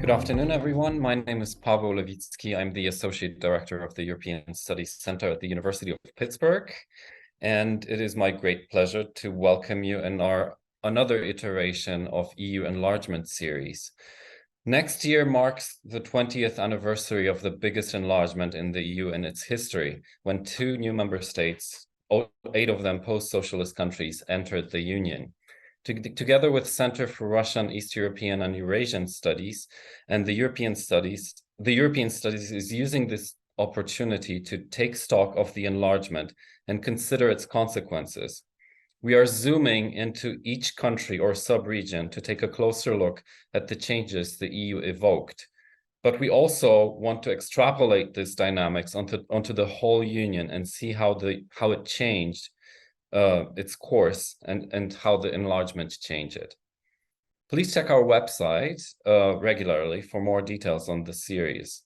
Good afternoon, everyone. My name is Pavel Telicka. I'm the Associate Director of the European Studies Center at the University of Pittsburgh. And it is my great pleasure to welcome you in our another iteration of EU Enlargement series. Next year marks the 20th anniversary of the biggest enlargement in the EU in its history, when 2 new member states, 8 of them post-socialist countries, entered the Union. Together with Center for Russian, East European and Eurasian Studies and the European Studies is using this opportunity to take stock of the enlargement and consider its consequences. We are zooming into each country or sub-region to take a closer look at the changes the EU evoked. But we also want to extrapolate this dynamics onto the whole Union and see how it changed its course and how the enlargement changed it. Please check our website regularly for more details on the series.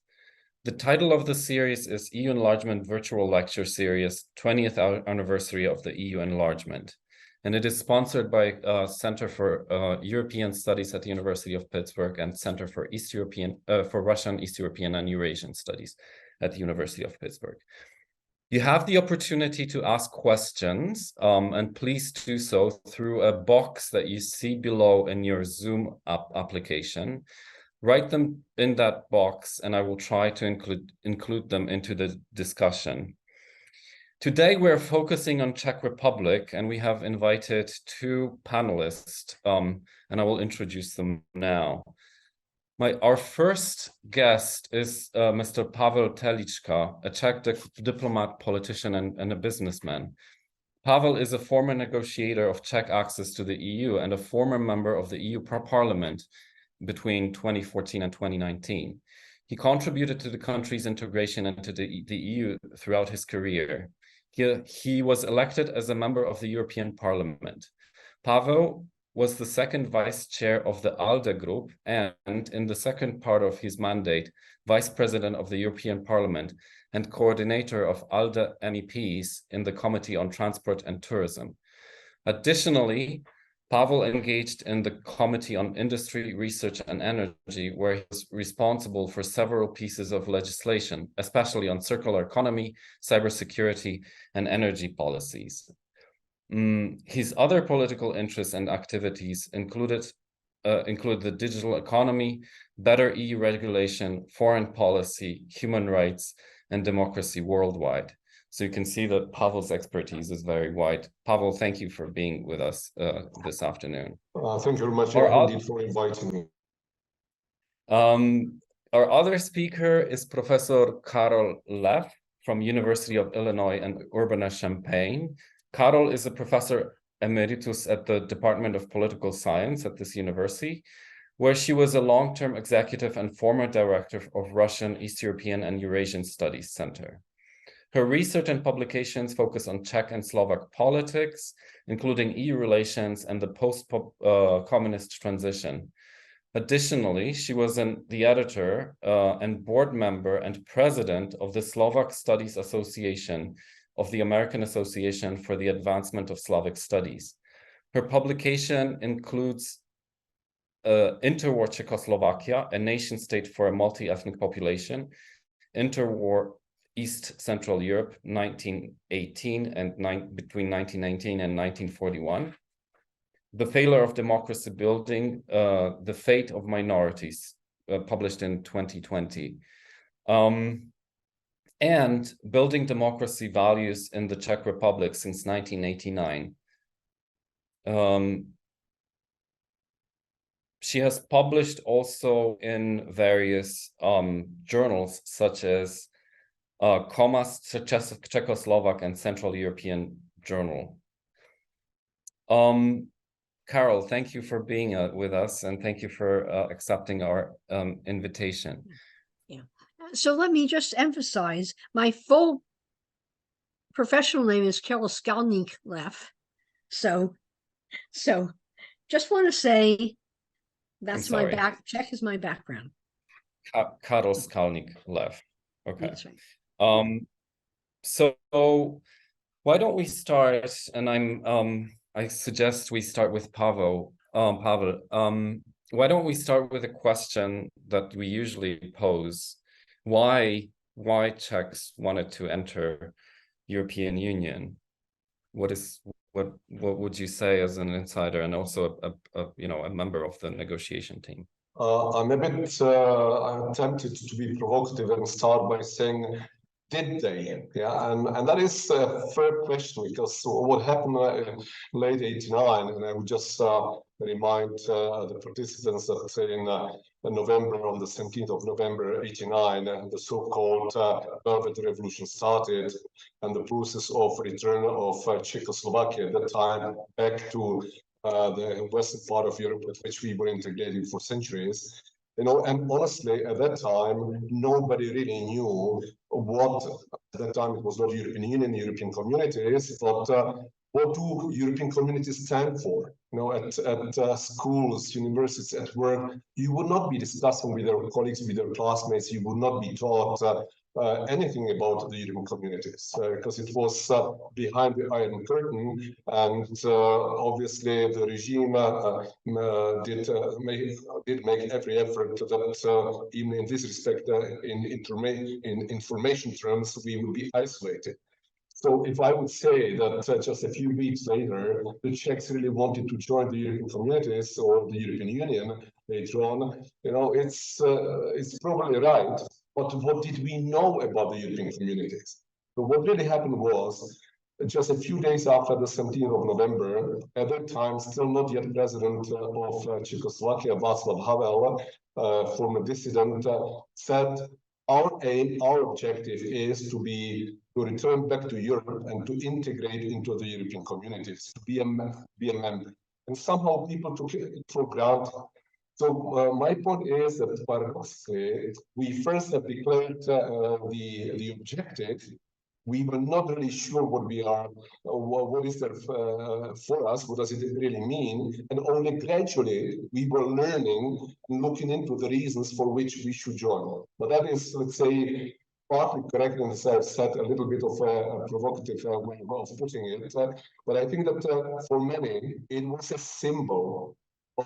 The title of the series is EU Enlargement Virtual Lecture Series, 20th Anniversary of the EU Enlargement. And it is sponsored by Center for European Studies at the University of Pittsburgh and Center for Russian, East European and Eurasian Studies at the University of Pittsburgh. You have the opportunity to ask questions, and please do so through a box that you see below in your Zoom application. Write them in that box, and I will try to include them into the discussion. Today, we're focusing on Czech Republic, and we have invited 2 panelists, and I will introduce them now. Our first guest is Mr. Pavel Telicka, a Czech diplomat, politician, and a businessman. Pavel is a former negotiator of Czech access to the EU and a former member of the EU Parliament between 2014 and 2019. He contributed to the country's integration into the EU throughout his career. He was elected as a member of the European Parliament. Pavel was the second vice chair of the ALDE Group and, in the second part of his mandate, vice president of the European Parliament and coordinator of ALDE MEPs in the Committee on Transport and Tourism. Additionally, Pavel engaged in the Committee on Industry, Research and Energy, where he was responsible for several pieces of legislation, especially on circular economy, cybersecurity, and energy policies. His other political interests and activities include the digital economy, better EU regulation, foreign policy, human rights, and democracy worldwide. So you can see that Pavel's expertise is very wide. Pavel, thank you for being with us this afternoon. Thank you very much indeed for inviting me. Our other speaker is Professor Karol Lev from University of Illinois and Urbana-Champaign. Karol is a professor emeritus at the Department of Political Science at this university, where she was a long-term executive and former director of Russian, East European and Eurasian Studies Center. Her research and publications focus on Czech and Slovak politics, including EU relations and the post-communist transition. Additionally, she was the editor and board member and president of the Slovak Studies Association of the American Association for the Advancement of Slavic Studies. Her publication includes Interwar Czechoslovakia, a nation state for a multi-ethnic population, Interwar East Central Europe, 1918 and between 1919 and 1941, The Failure of Democracy Building, The Fate of Minorities, published in 2020. And Building Democracy Values in the Czech Republic since 1989. She has published also in various journals such as Komas, Czechoslovak, and Central European Journal. Karol, thank you for being with us, and thank you for accepting our invitation. Yeah. So let me just emphasize, my full professional name is Karol Skalnik Lev. So just want to say that's my Czech is my background. Karol Skalnik Lev. Okay. That's right. So why don't we start? And I suggest we start with Pavel. Pavel, why don't we start with a question that we usually pose? Why Czechs wanted to enter European Union? What would you say as an insider and also a member of the negotiation team? I'm a bit tempted to be provocative and start by saying, did they? Yeah, and that is a fair question, because what happened late '89, and I would just remind the participants that in November, on the 17th of November '89, the so-called Velvet Revolution started, and the process of return of Czechoslovakia at that time back to the western part of Europe, with which we were integrated for centuries. And honestly, at that time, nobody really knew what, at that time it was not European Union, European communities, but what do European communities stand for? At schools, universities, at work, you would not be discussing with your colleagues, with your classmates, you would not be taught anything about the European communities, because it was behind the Iron Curtain, and obviously the regime did make every effort that even in this respect, in information terms, we would be isolated. So if I would say that just a few weeks later, the Czechs really wanted to join the European communities or the European Union later on, it's probably right. But what did we know about the European communities? So what really happened was, just a few days after the 17th of November, at that time, still not yet president of Czechoslovakia, Václav Havel, former dissident, said, our aim, our objective is to return back to Europe and to integrate into the European communities, to be a member. And somehow people took it for granted. So my point is that paradoxically, we first have declared the objective. We were not really sure what we are, what is there for us, what does it really mean, and only gradually we were learning and looking into the reasons for which we should join. But that is, let's say, partly correct, and as I've said, a little bit of a provocative way of putting it. But I think that for many, it was a symbol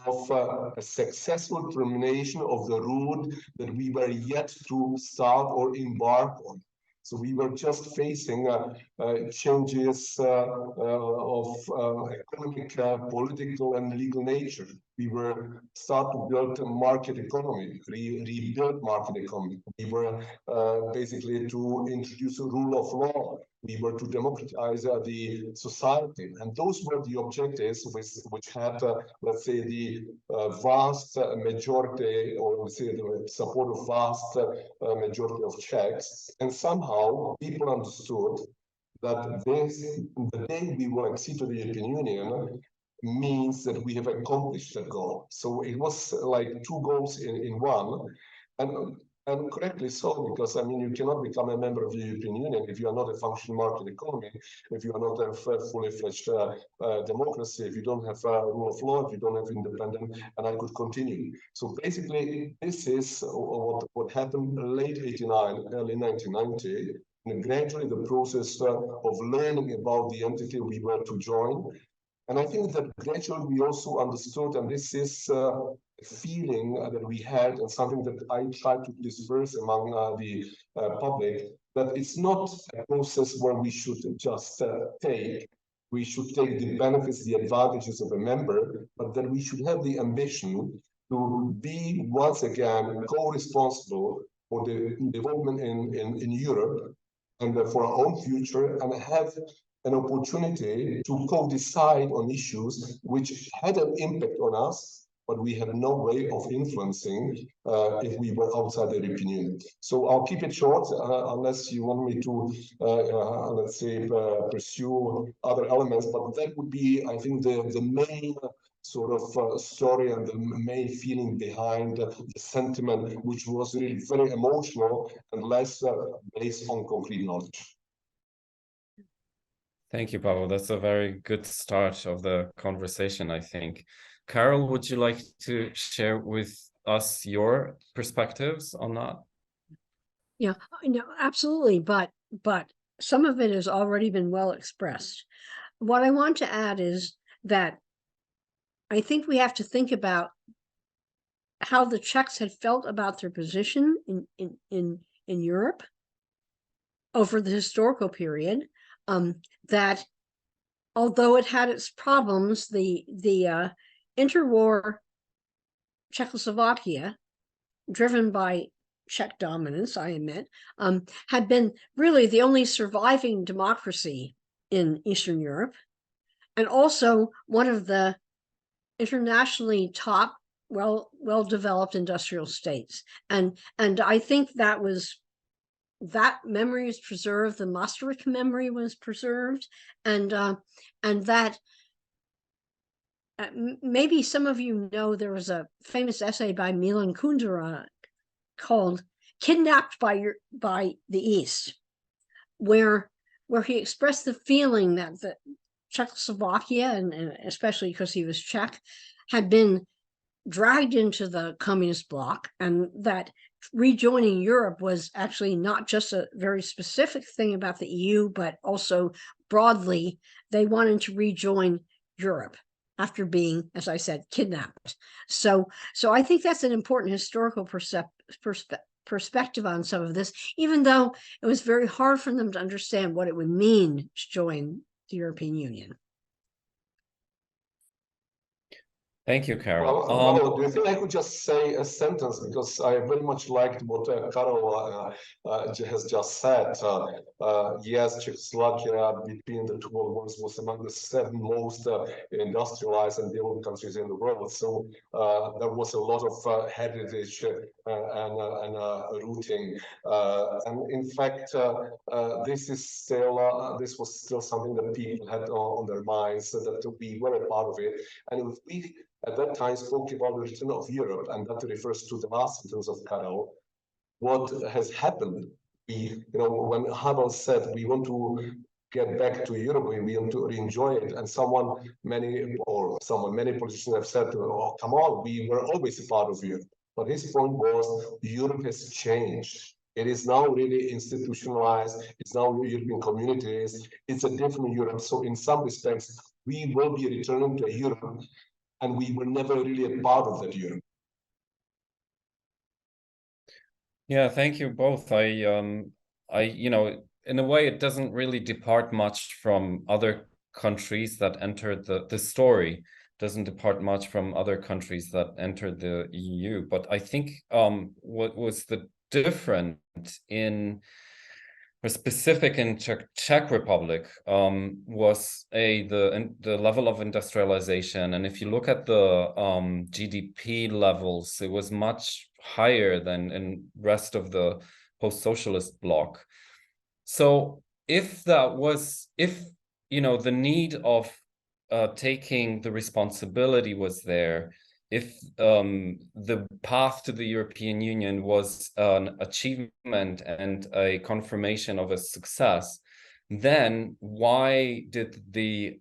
of a successful termination of the route that we were yet to start or embark on. So we were just facing changes of economic, political, and legal nature. We were start to build a market economy, rebuild market economy. We were basically to introduce a rule of law. We were to democratize the society. And those were the objectives which had, let's say, the vast majority, or let's say the support of vast majority of Czechs. And somehow people understood that the day we will accede to the European Union means that we have accomplished a goal. So it was like two goals in one. And correctly so, because I mean, you cannot become a member of the European Union if you are not a functioning market economy, if you are not a fully fledged democracy, if you don't have a rule of law, if you don't have independent, and I could continue. So basically, this is what happened late '89, early 1990, and gradually the process of learning about the entity we were to join. And I think that gradually we also understood, and this is feeling that we had, and something that I try to disperse among the public, that it's not a process where we should just we should take the benefits, the advantages of a member, but that we should have the ambition to be once again co-responsible for the development in Europe and for our own future, and have an opportunity to co-decide on issues which had an impact on us, but we had no way of influencing if we were outside the European Union. So I'll keep it short, unless you want me to, let's say, pursue other elements, but that would be, I think, the main sort of story and the main feeling behind the sentiment, which was really very emotional and less based on concrete knowledge. Thank you, Pavel. That's a very good start of the conversation, I think. Carol, would you like to share with us your perspectives on that? Yeah, no, absolutely. But some of it has already been well expressed. What I want to add is that I think we have to think about how the Czechs had felt about their position in Europe over the historical period, that although it had its problems, the interwar Czechoslovakia, driven by Czech dominance, I admit, had been really the only surviving democracy in Eastern Europe, and also one of the internationally top, well-developed industrial states. And I think that memory is preserved. The Maastricht memory was preserved, and that maybe some of you know there was a famous essay by Milan Kundera called "Kidnapped by the East," where he expressed the feeling that the Czechoslovakia, and especially because he was Czech, had been dragged into the communist bloc, and that rejoining Europe was actually not just a very specific thing about the EU, but also broadly, they wanted to rejoin Europe after being, as I said, kidnapped. So I think that's an important historical perspective on some of this, even though it was very hard for them to understand what it would mean to join the European Union. Thank you, Carol. Well, do you think I could just say a sentence, because I very much liked what Carol has just said. Yes, Czechoslovakia between the two world wars was among the 7 most industrialized and developed countries in the world. So there was a lot of heritage and rooting. And in fact, this was still something that people had on their minds, that we were a part of it. And if we at that time spoke about the return of Europe, and that refers to the last sentence of Karel. What has happened? When Havel said we want to get back to Europe, we want to enjoy it, and many politicians have said, "Oh, come on, we were always a part of Europe." But his point was, Europe has changed. It is now really institutionalized. It's now European communities. It's a different Europe. So in some respects, we will be returning to Europe, and we were never really a part of that Europe. Yeah, thank you both. In a way, it doesn't really depart much from other countries that entered the story doesn't depart much from other countries that entered the EU. But I think what was the difference in specific in Czech Republic was the level of industrialization, and if you look at the GDP levels, it was much higher than in rest of the post-socialist bloc. So if the need of taking the responsibility was there, if the path to the European Union was an achievement and a confirmation of a success, then why did the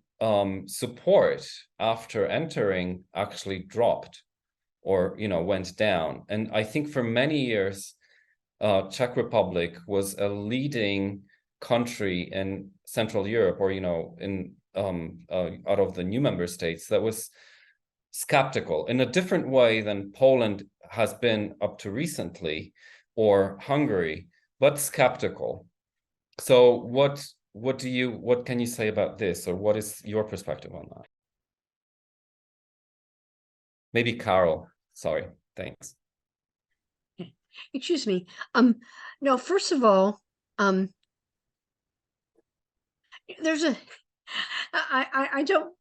support after entering actually dropped or went down? And I think for many years, Czech Republic was a leading country in Central Europe, or out of the new member states, that was skeptical in a different way than Poland has been up to recently, or Hungary, but skeptical. So what can you say about this, or what is your perspective on that? Maybe Carol. Sorry. Thanks. Excuse me. No, first of all, I don't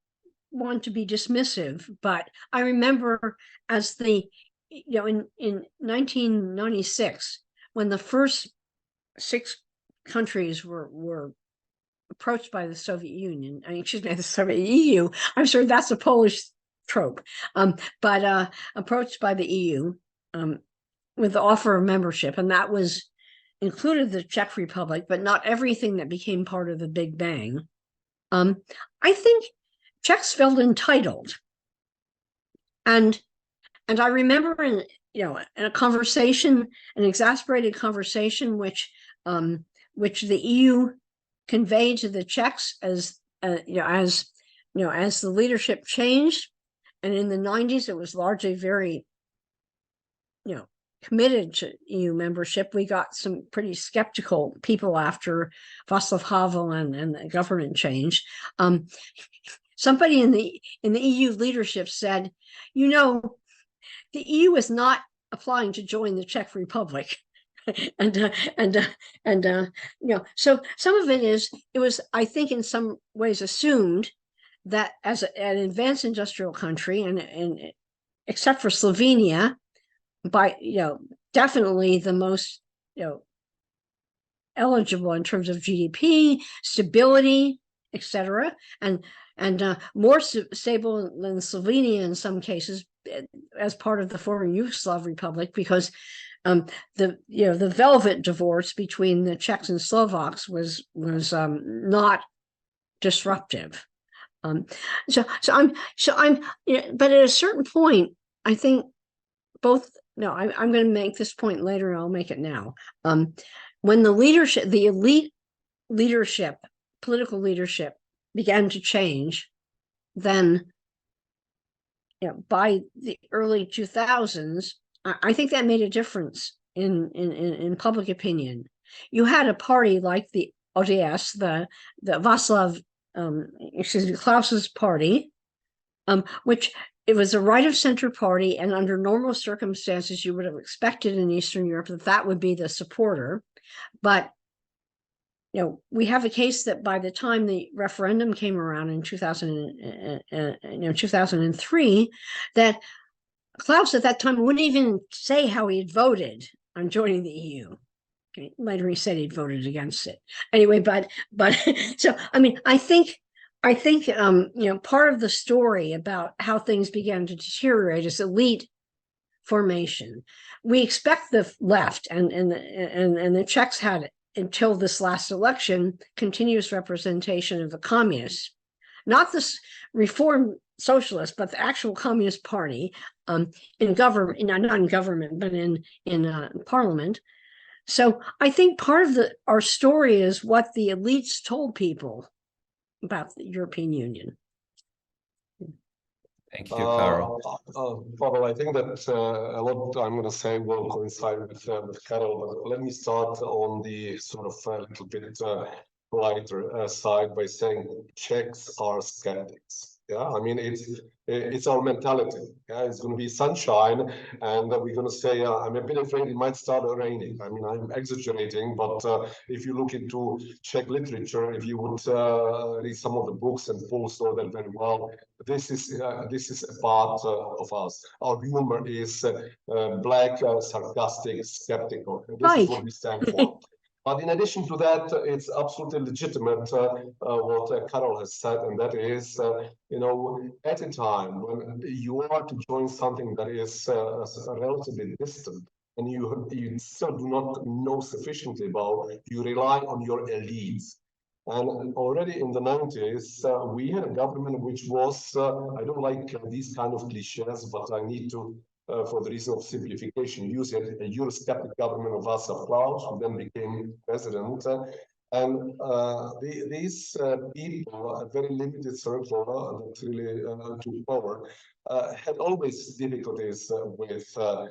want to be dismissive, but I remember as in 1996, when the first 6 countries were approached by the Soviet Union, the Soviet EU. I'm sure that's a Polish trope, but approached by the EU with the offer of membership, and that was included the Czech Republic, but not everything that became part of the Big Bang. I think Czechs felt entitled, and I remember in a conversation, an exasperated conversation, which the EU conveyed to the Czechs as the leadership changed, and in the 90s it was largely very committed to EU membership, we got some pretty skeptical people after Václav Havel and the government change. Somebody in the EU leadership said, you know, the EU is not applying to join the Czech Republic. and you know, so some of it was, I think, in some ways assumed that as an advanced industrial country, and except for Slovenia, by, you know, definitely the most, you know, eligible in terms of GDP, stability, etc., and more stable than Slovenia in some cases, as part of the former Yugoslav Republic, because the velvet divorce between the Czechs and Slovaks was not disruptive. So I'm you know, but at a certain point, I think both. No, I'm going to make this point later, and I'll make it now. When the leadership, the elite leadership, political leadership, began to change, then, you know, by the early 2000s, I think that made a difference in public opinion. You had a party like the ODS, the Václav, Klaus's party, which it was a right of center party, and under normal circumstances, you would have expected in Eastern Europe that would be the supporter. But, you know, we have a case that by the time the referendum came around in 2003, that Klaus at that time wouldn't even say how he had voted on joining the EU. Okay, later he said he'd voted against it. Anyway, but so I mean, I think you know, part of the story about how things began to deteriorate is elite formation. We expect the left and the Czechs had, until this last election, continuous representation of the communists, not this reform socialist, but the actual Communist Party, in government, not in government, but in parliament. So I think part of our story is what the elites told people about the European Union. Thank you, Carol. Pavel, I think that a lot I'm going to say will coincide with Carol, but let me start on the sort of a little bit lighter side by saying Czechs are skeptics. Yeah, I mean, it's our mentality. Yeah, it's going to be sunshine, and we're going to say, I'm a bit afraid it might start raining. I mean, I'm exaggerating, but if you look into Czech literature, if you would read some of the books and Poles know that very well, this is a part of us. Our humor is black, sarcastic, skeptical. This is what we stand for. But in addition to that, it's absolutely legitimate what Carol has said, and that is, you know, at a time when you are to join something that is relatively distant, and you still do not know sufficiently about, you rely on your elites. And already in the 90s, we had a government which was, I don't like these kind of cliches, but I need to, for the reason of simplification, use it, a Eurosceptic government of Václav Klaus, who then became president. And these people, a very limited circle that really took power, had always difficulties with the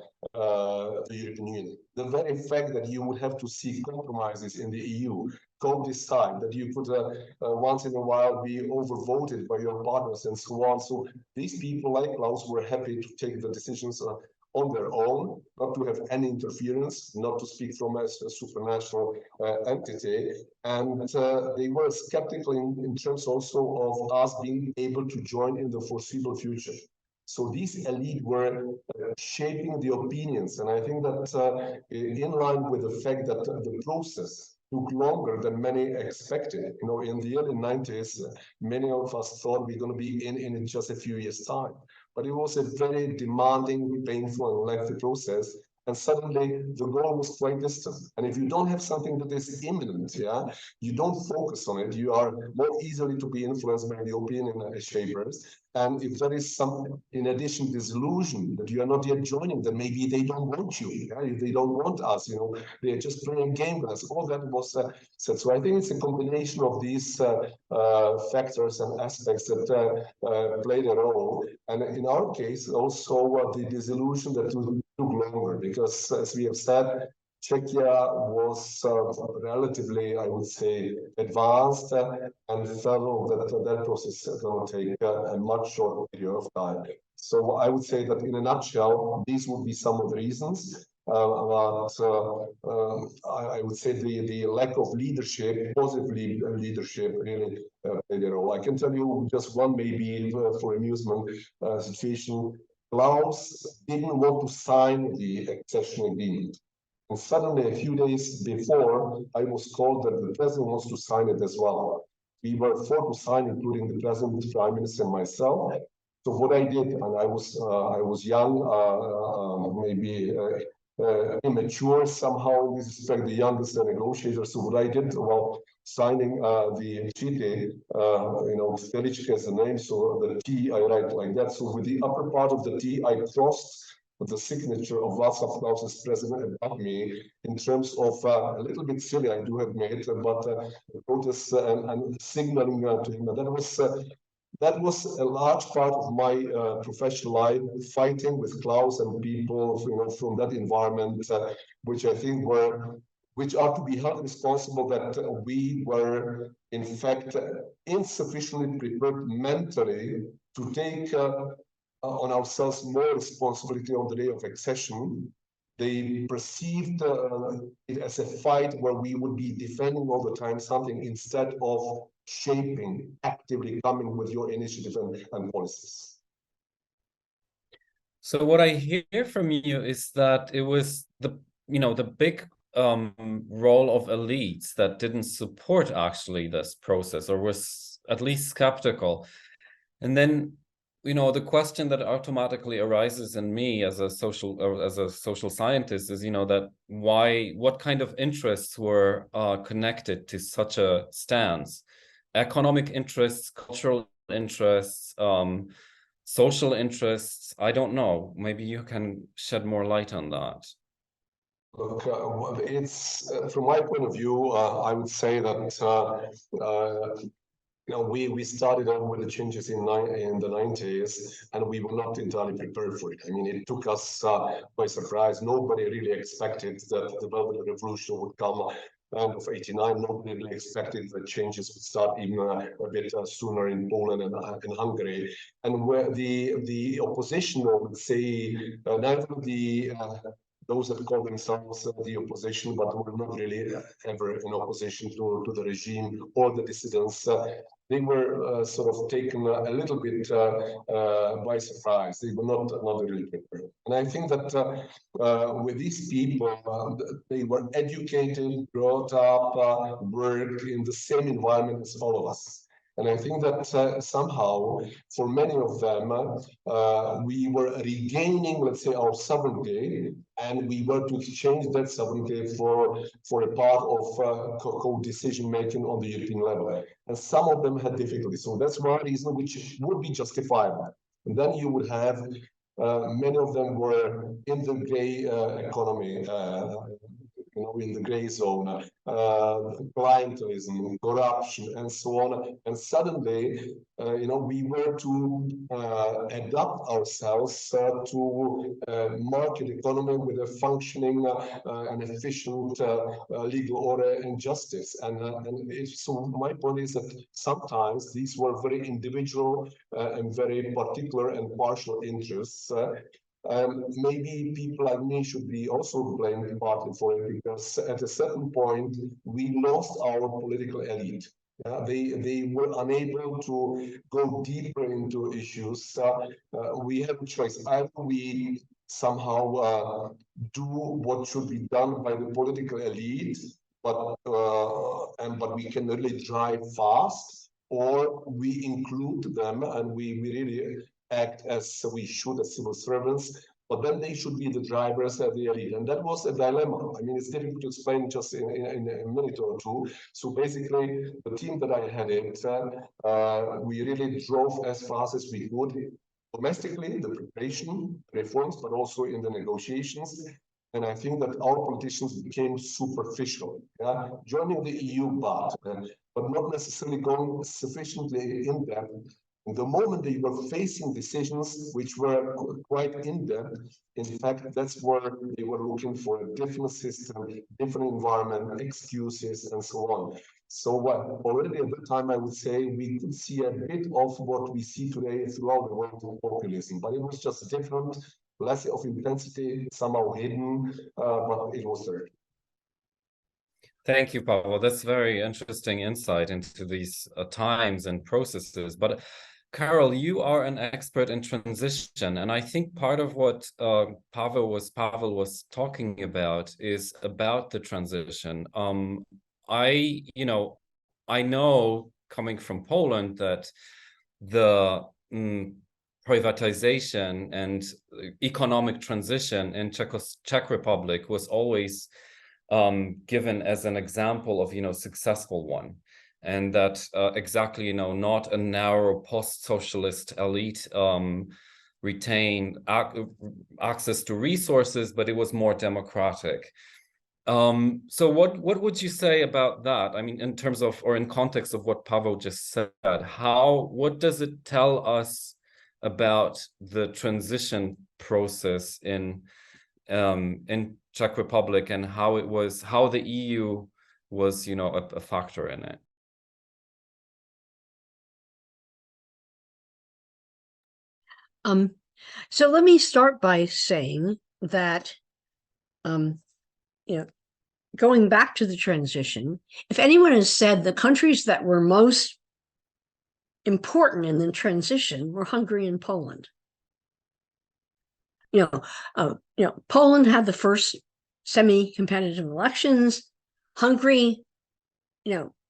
European Union. The very fact that you would have to see compromises in the EU, co-decide, that you could once in a while be overvoted by your partners and so on. So these people like Klaus were happy to take the decisions on their own, not to have any interference, not to speak from a supranational entity. And they were skeptical in terms also of us being able to join in the foreseeable future. So these elite were shaping the opinions. And I think that in line with the fact that the process took longer than many expected. You know, in the early 90s, many of us thought we're going to be in just a few years' time. But it was a very demanding, painful, and lengthy process. And suddenly the goal was quite distant. And if you don't have something that is imminent, yeah, you don't focus on it, you are more easily to be influenced by the opinion shapers. And if there is some, in addition, disillusion that you are not yet joining them, maybe they don't want you, yeah? They don't want us, you know, they're just playing a game with us. All that was said. So I think it's a combination of these factors and aspects that played a role. And in our case, also the disillusion that took longer. different because, as we have said, Czechia was relatively, I would say, advanced and felt that that process is going to take a much shorter period of time. So I would say that in a nutshell, these would be some of the reasons. I would say the lack of leadership, positive leadership, really played a role. I can tell you just one, maybe for amusement situation. Klaus didn't want to sign the accession agreement. And suddenly, a few days before, I was told that the president wants to sign it as well. We were four to sign, including the president, the prime minister, and myself. So what I did, and I was young, maybe immature somehow in this respect, the youngest negotiator. So what I did, well, signing the treaty, Telicka is the name, so the T I write like that. So with the upper part of the T, I crossed the signature of Václav Klaus as president above me in terms of a little bit silly, I do admit, but protest and signaling to him. That was a large part of my professional life, fighting with Klaus and people, from that environment, which I think which are to be held responsible that we were, in fact, insufficiently prepared mentally to take on ourselves more responsibility on the day of accession. They perceived it as a fight where we would be defending all the time something instead of shaping, actively coming with your initiative and policies. So what I hear from you is that it was the big role of elites that didn't support actually this process, or was at least skeptical. And then the question that automatically arises in me as a social scientist is, that what kind of interests were connected to such a stance? Economic interests, cultural interests, social interests. I don't know. Maybe you can shed more light on that. Look, it's from my point of view, I would say that we started out with the changes in the 90s, and we were not entirely prepared for it. I mean, it took us by surprise. Nobody really expected that the Velvet Revolution would come end of '89. Nobody really expected that changes would start even a bit sooner in Poland and in Hungary. And where the opposition, or let's say, neither those that call themselves the opposition, but were not really ever in opposition to the regime or the dissidents, they were sort of taken a little bit by surprise. They were not really prepared. And I think that with these people, they were educated, brought up, worked in the same environment as all of us. And I think that somehow, for many of them, we were regaining, let's say, our sovereignty, and we were to exchange that sovereignty for a part of co-decision making on the European level. And some of them had difficulty. So that's one reason which would be justifiable. And then you would have many of them were in the gray economy, in the gray zone, clientelism, corruption, and so on. And suddenly, we were to adapt ourselves to market economy with a functioning and efficient legal order and justice. So my point is that sometimes these were very individual and very particular and partial interests. Maybe people like me should be also blamed partly for it, because at a certain point we lost our political elite. They were unable to go deeper into issues. We have a choice. Either we somehow do what should be done by the political elite, but we can really drive fast, or we include them and we really act as we should as civil servants, but then they should be the drivers of the elite. And that was a dilemma. I mean, it's difficult to explain just in a minute or two. So basically, the team that I had we really drove as fast as we could, domestically, the preparation, reforms, but also in the negotiations. And I think that our politicians became superficial, joining the EU, but not necessarily going sufficiently in depth And the moment they were facing decisions which were quite in-depth, in fact, that's where they were looking for a different system, different environment, excuses, and so on. So already at the time, I would say we could see a bit of what we see today throughout the world of populism, but it was just different, less of intensity, somehow hidden, but it was there. Thank you, Pavel. That's very interesting insight into these times and processes. But Carol, you are an expert in transition, and I think part of what Pavel was talking about is about the transition. I know coming from Poland that the privatization and economic transition in Czech Republic was always given as an example of successful one, and that exactly not a narrow post-socialist elite retained access to resources, but it was more democratic. So what would you say about that? I mean, in terms of, or in context of what Pavel just said, what does it tell us about the transition process in Czech Republic, and how the EU was, a factor in it? So let me start by saying that, going back to the transition, if anyone has said the countries that were most important in the transition were Hungary and Poland. Poland had the first semi-competitive elections. Hungary,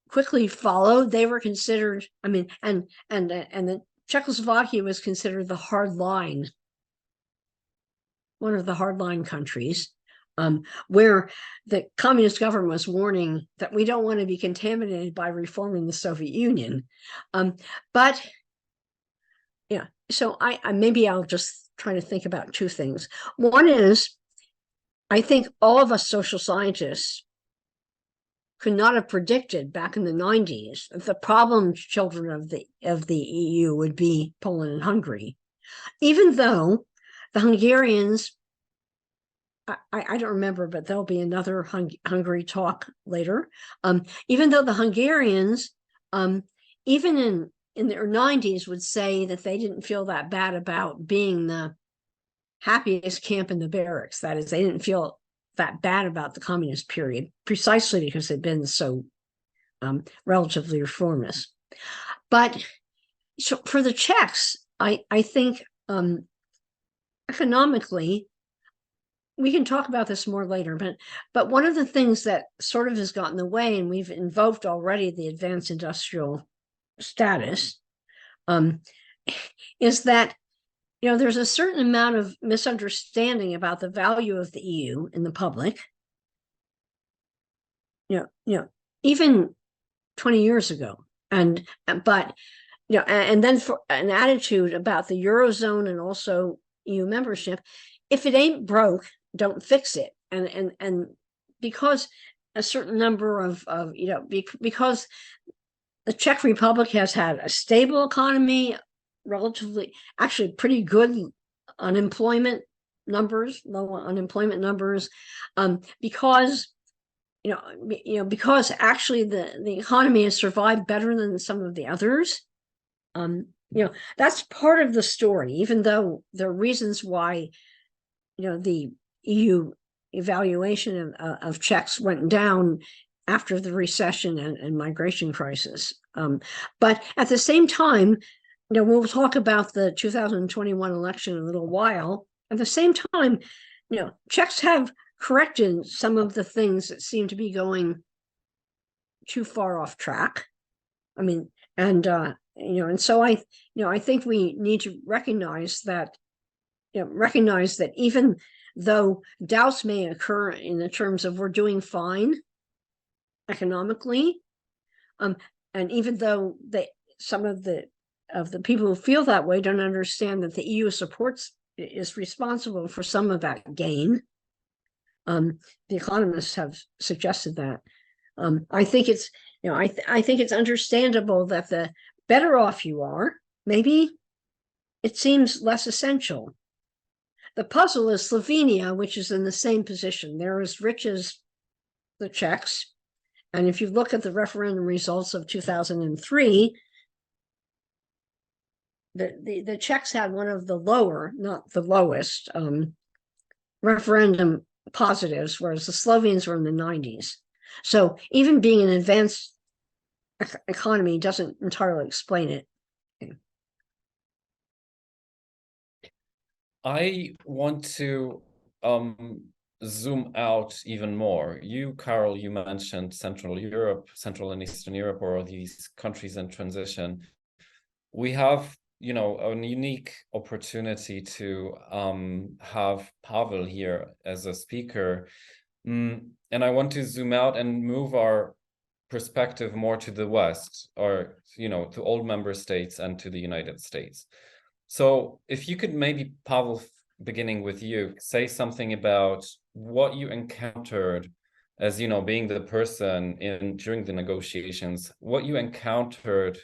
quickly followed. They were considered, and the Czechoslovakia was considered the hard line, one of the hardline countries, where the communist government was warning that we don't want to be contaminated by reforming the Soviet Union. So maybe I'll just try to think about two things. One is, I think all of us social scientists could not have predicted back in the 90s that the problem children of the EU would be Poland and Hungary, even though the Hungarians, I don't remember, but there'll be another Hungary talk later. Even though the Hungarians, even in their 90s, would say that they didn't feel that bad about being the happiest camp in the barracks. That is, they didn't feel that bad about the communist period, precisely because they'd been so relatively reformist. But so for the Czechs, I think economically, we can talk about this more later, but one of the things that sort of has gotten in the way, and we've invoked already the advanced industrial status, is that there's a certain amount of misunderstanding about the value of the EU in the public. Even 20 years ago, and then for an attitude about the Eurozone and also EU membership. If it ain't broke, don't fix it. And because a certain number because the Czech Republic has had a stable economy, relatively, actually pretty good unemployment numbers, low unemployment numbers, because actually the economy has survived better than some of the others. That's part of the story, even though there are reasons why the EU evaluation of Czechs went down after the recession and migration crisis. But at the same time, we'll talk about the 2021 election in a little while. At the same time, Czechs have corrected some of the things that seem to be going too far off track. And so I think we need to recognize that even though doubts may occur in the terms of we're doing fine economically, and even though some of the people who feel that way don't understand that the EU is responsible for some of that gain. The economists have suggested that. I think it's understandable that the better off you are, maybe it seems less essential. The puzzle is Slovenia, which is in the same position. They're as rich as the Czechs. And if you look at the referendum results of 2003, the Czechs had one of the lower, not the lowest, referendum positives, whereas the Slovenes were in the 90s. So even being an advanced economy doesn't entirely explain it. I want to zoom out even more. You, Carol, you mentioned Central Europe, Central and Eastern Europe, or these countries in transition. We have, you know, a unique opportunity to have Pavel here as a speaker. And I want to zoom out and move our perspective more to the West, or, you know, to old member states and to the United States. So if you could maybe, Pavel, beginning with you, say something about what you encountered as, you know, being the person during the negotiations, what you encountered,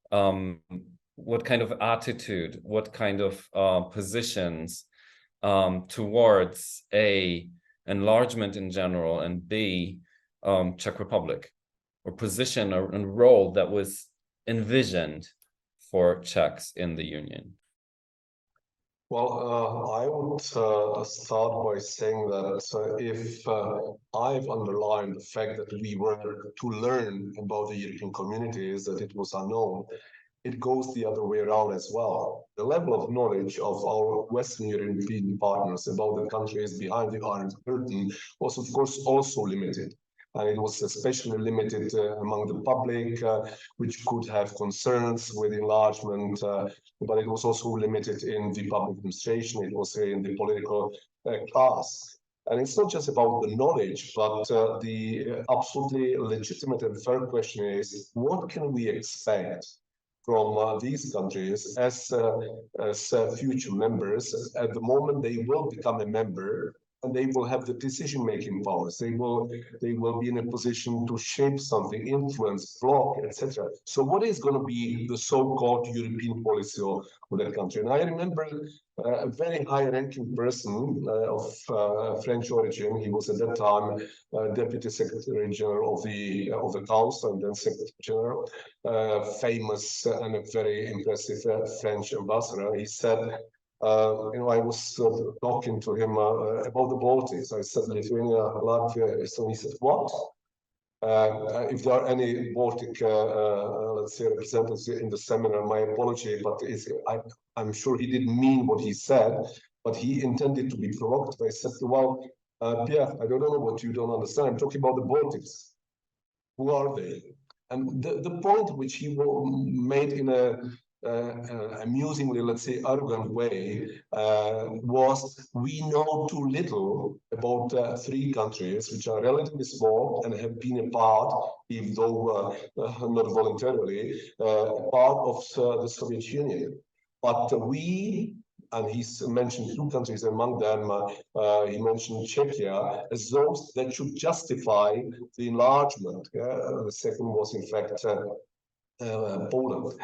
what kind of attitude, what kind of positions towards A, enlargement in general, and B, Czech Republic, or position and role that was envisioned for Czechs in the Union? Well, I would start by saying that if I've underlined the fact that we were to learn about the European communities, that it was unknown, it goes the other way around as well. The level of knowledge of our Western European partners about the countries behind the Iron Curtain was, of course, also limited. And it was especially limited among the public, which could have concerns with enlargement, but it was also limited in the public administration, it was in the political class. And it's not just about the knowledge, but the absolutely legitimate and fair question is, what can we expect from these countries as future members? At the moment they will become a member, and they will have the decision-making powers. They will be in a position to shape something, influence, block, etc. So what is going to be the so-called European policy of that country? And I remember a very high-ranking person of French origin. He was at that time Deputy Secretary General of the Council and then Secretary General, famous and a very impressive French ambassador. He said, you know, I was talking to him about the Baltics. I said Lithuania, Latvia. So he said, what? If there are any Baltic, let's say, representatives in the seminar, my apology, but I'm sure he didn't mean what he said, but he intended to be provocative. I said, well, Pierre, I don't know what you don't understand. I'm talking about the Baltics. Who are they? And the point which he made in a amusingly, let's say, arrogant way, was we know too little about three countries which are relatively small and have been a part, even though not voluntarily, part of the Soviet Union. But we, and he's mentioned two countries among them, he mentioned Czechia, as those that should justify the enlargement. The second was, in fact, Poland.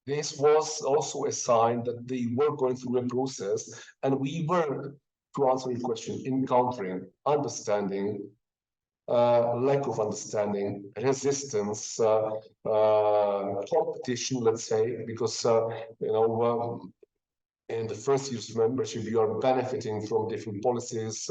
This was also a sign that they were going through a process, and we were, to answer your question, encountering understanding, lack of understanding, resistance, competition, let's say, because you know, in the first year's of membership, you are benefiting from different policies,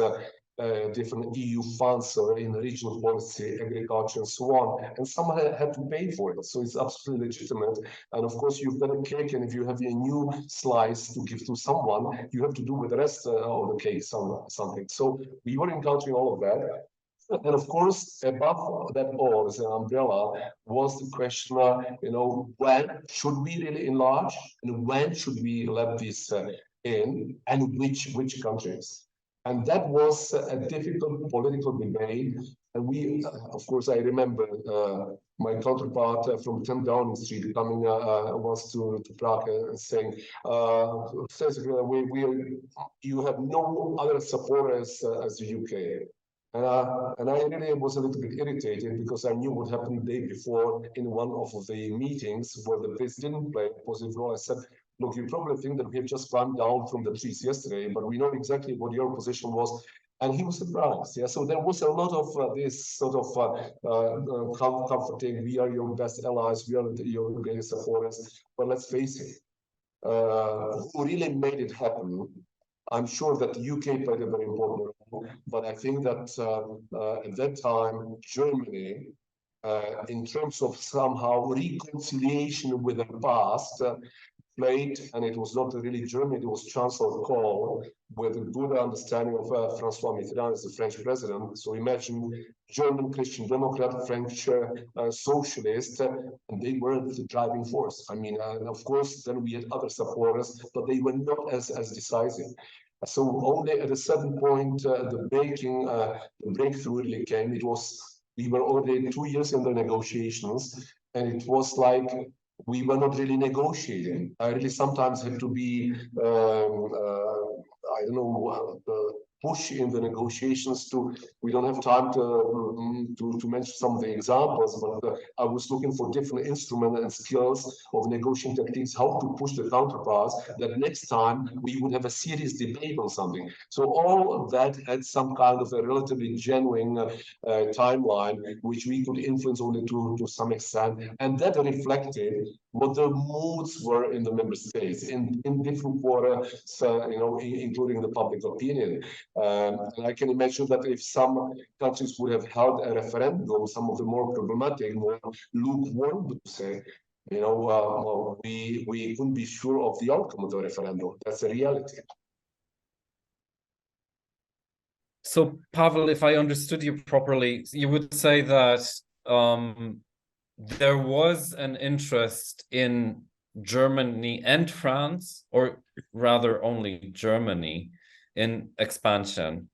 different EU funds or in regional policy, agriculture, and so on. And someone had to pay for it. So it's absolutely legitimate. And of course, you've got a cake, and if you have a new slice to give to someone, you have to do with the rest of the cake something. So we were encountering all of that. And of course, above that all, as an umbrella, was the question, you know, when should we really enlarge, and when should we let this in, and which countries? And that was a difficult political debate. And we, of course, I remember my counterpart from 10 Downing Street coming once to Prague and saying, you have no other support as the UK. And I really was a little bit irritated because I knew what happened the day before in one of the meetings where the Brits didn't play a positive role. I said, look, you probably think that we have just run down from the trees yesterday, but we know exactly what your position was. And he was surprised. Yeah, so there was a lot of this sort of comforting. We are your best allies. We are your greatest supporters. But let's face it, who really made it happen? I'm sure that the UK played a very important role, but I think that at that time, Germany, in terms of somehow reconciliation with the past, played, and it was not really Germany, it was Chancellor Kohl, with a good understanding of François Mitterrand as the French president. So imagine German Christian Democrat, French socialist, and they were the driving force. I mean, of course, then we had other supporters, but they were not as decisive. So only at a certain point, the breakthrough really came. We were already 2 years in the negotiations, and it was like we were not really negotiating. I really sometimes had to be, I don't know, push in the negotiations we don't have time to mention some of the examples, but I was looking for different instruments and skills of negotiating techniques, how to push the counterparts, that next time we would have a serious debate on something. So all of that had some kind of a relatively genuine timeline, which we could influence only to some extent. And that reflected what the moods were in the member states in different quarters, including the public opinion. And I can imagine that if some countries would have held a referendum, some of the more problematic, more lukewarm, to say, we couldn't be sure of the outcome of the referendum. That's a reality. So, Pavel, if I understood you properly, you would say that there was an interest in Germany and France, or rather only Germany, in expansion.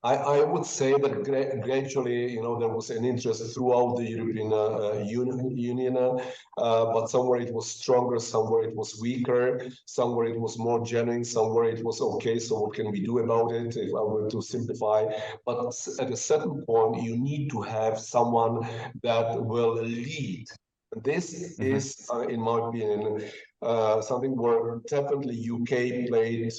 I would say that gradually, there was an interest throughout the European Union, but somewhere it was stronger, somewhere it was weaker, somewhere it was more genuine, somewhere it was okay, so what can we do about it, if I were to simplify. But at a certain point, you need to have someone that will lead. This is, in my opinion, something where definitely UK played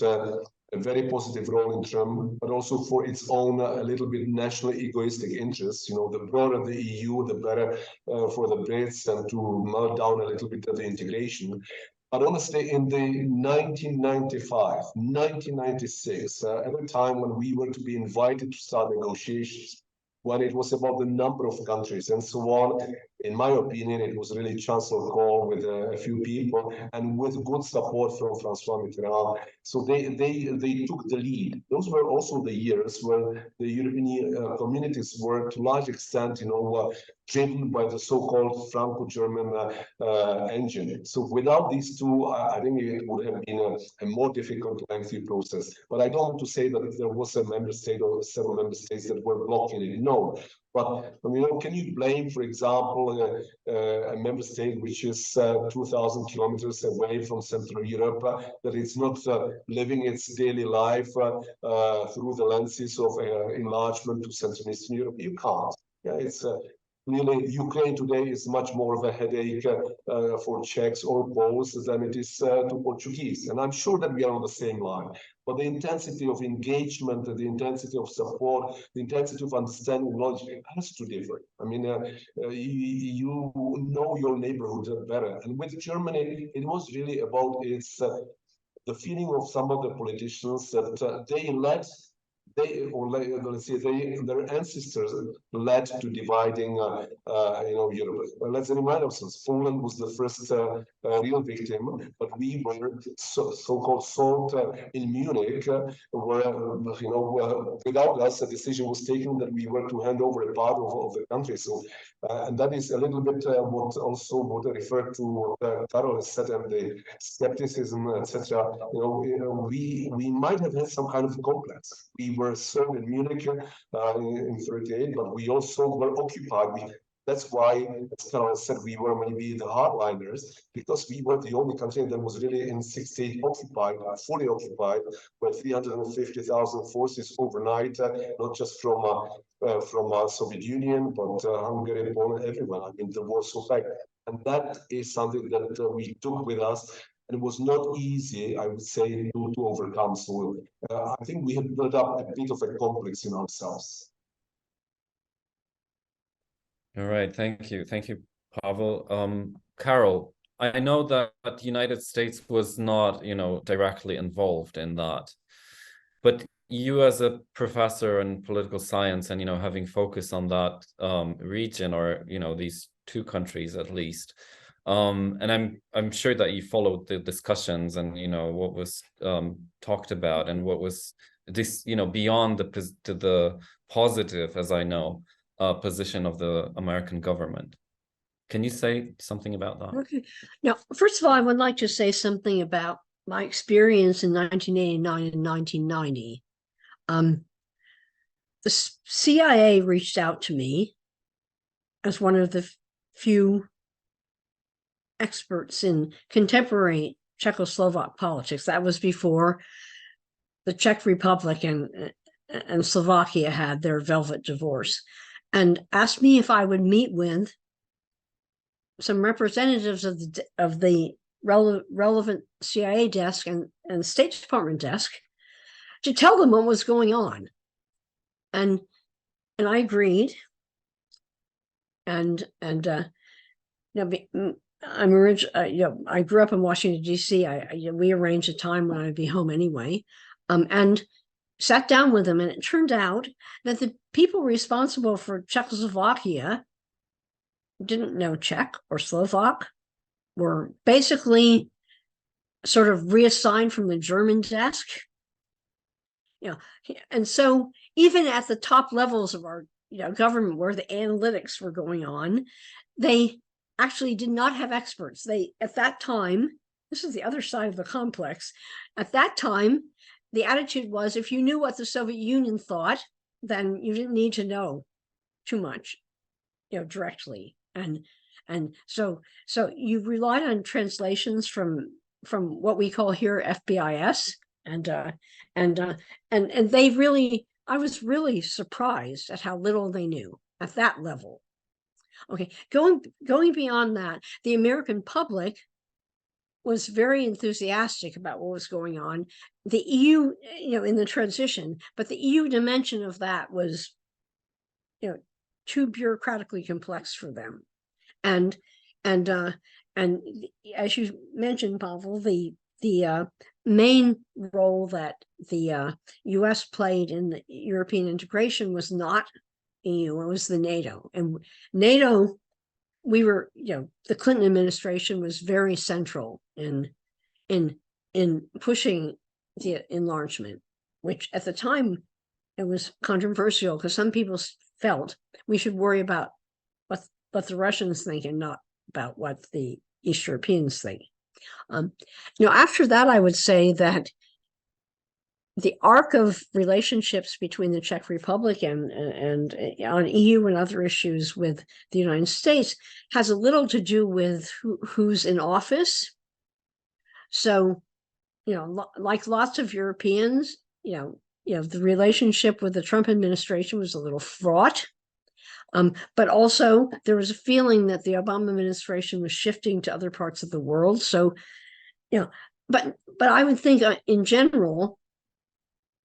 a very positive role in term, but also for its own a little bit national egoistic interests. The broader the EU, the better for the Brits, and to melt down a little bit of the integration. But honestly, in the 1995, 1996, at a time when we were to be invited to start negotiations, when it was about the number of countries and so on, in my opinion, it was really Chancellor Kohl with a few people and with good support from François Mitterrand. So they took the lead. Those were also the years where the European communities were to a large extent, driven by the so-called Franco-German engine. So without these two, I think it would have been a more difficult, lengthy process. But I don't want to say that there was a member state or several member states that were blocking it. No. But can you blame, for example, a member state which is 2,000 kilometers away from Central Europe, that it's not living its daily life through the lenses of enlargement to Central and Eastern Europe? You can't. Yeah, it's really, Ukraine today is much more of a headache for Czechs or Poles than it is to Portuguese. And I'm sure that we are on the same line. But the intensity of engagement, the intensity of support, the intensity of understanding knowledge has to differ. I mean, you know your neighborhood better. And with Germany, it was really about the feeling of some of the politicians that their ancestors led to dividing, Europe. Well, let's remind ourselves, Poland was the first real victim, but we were so-called sold in Munich, where, without us, a decision was taken that we were to hand over a part of the country. So, and that is a little bit what I referred to what Karol has said, and the skepticism, etc. We might have had some kind of complex. We were sold in Munich in 1938, but we also were occupied. That's why, as Carol said, we were maybe the hardliners, because we were the only country that was really in 6 days occupied, fully occupied, with 350,000 forces overnight, not just from Soviet Union, but Hungary, Poland, everyone. I mean, the Warsaw Pact, and that is something that we took with us. And it was not easy, I would say, to overcome. So I think we have built up a bit of a complex in ourselves. All right, thank you, Pavel. Carol, I know that the United States was not, directly involved in that, but you, as a professor in political science, and having focus on that region, or these two countries at least, and I'm sure that you followed the discussions and what was talked about, and what was this beyond the positive, as I know, position of the American government. Can you say something about that? Okay. Now, first of all, I would like to say something about my experience in 1989 and 1990. The CIA reached out to me as one of the few experts in contemporary Czechoslovak politics. That was before the Czech Republic and Slovakia had their velvet divorce, and asked me if I would meet with some representatives of the relevant CIA desk and State Department desk to tell them what was going on. And I agreed. And I grew up in Washington, D.C. We arranged a time when I'd be home anyway, and sat down with them. And it turned out that the people responsible for Czechoslovakia didn't know Czech or Slovak, were basically sort of reassigned from the German desk. And so even at the top levels of our government, where the analytics were going on, they actually did not have experts. At that time, this is the other side of the complex. At that time, the attitude was, if you knew what the Soviet Union thought, then you didn't need to know too much, directly. And so you relied on translations from what we call here FBIS, and they really, I was really surprised at how little they knew at that level. Okay, going beyond that, the American public was very enthusiastic about what was going on. The EU, in the transition, but the EU dimension of that was, too bureaucratically complex for them. And as you mentioned, Pavel, the main role that the US played in the European integration was not EU, it was the NATO. And NATO, the Clinton administration was very central in pushing the enlargement, which at the time it was controversial, because some people felt we should worry about what the Russians think and not about what the East Europeans think. After that, I would say that the arc of relationships between the Czech Republic and on EU and other issues with the United States has a little to do with who's in office. So, like lots of Europeans, the relationship with the Trump administration was a little fraught. But also there was a feeling that the Obama administration was shifting to other parts of the world. So, but I would think in general,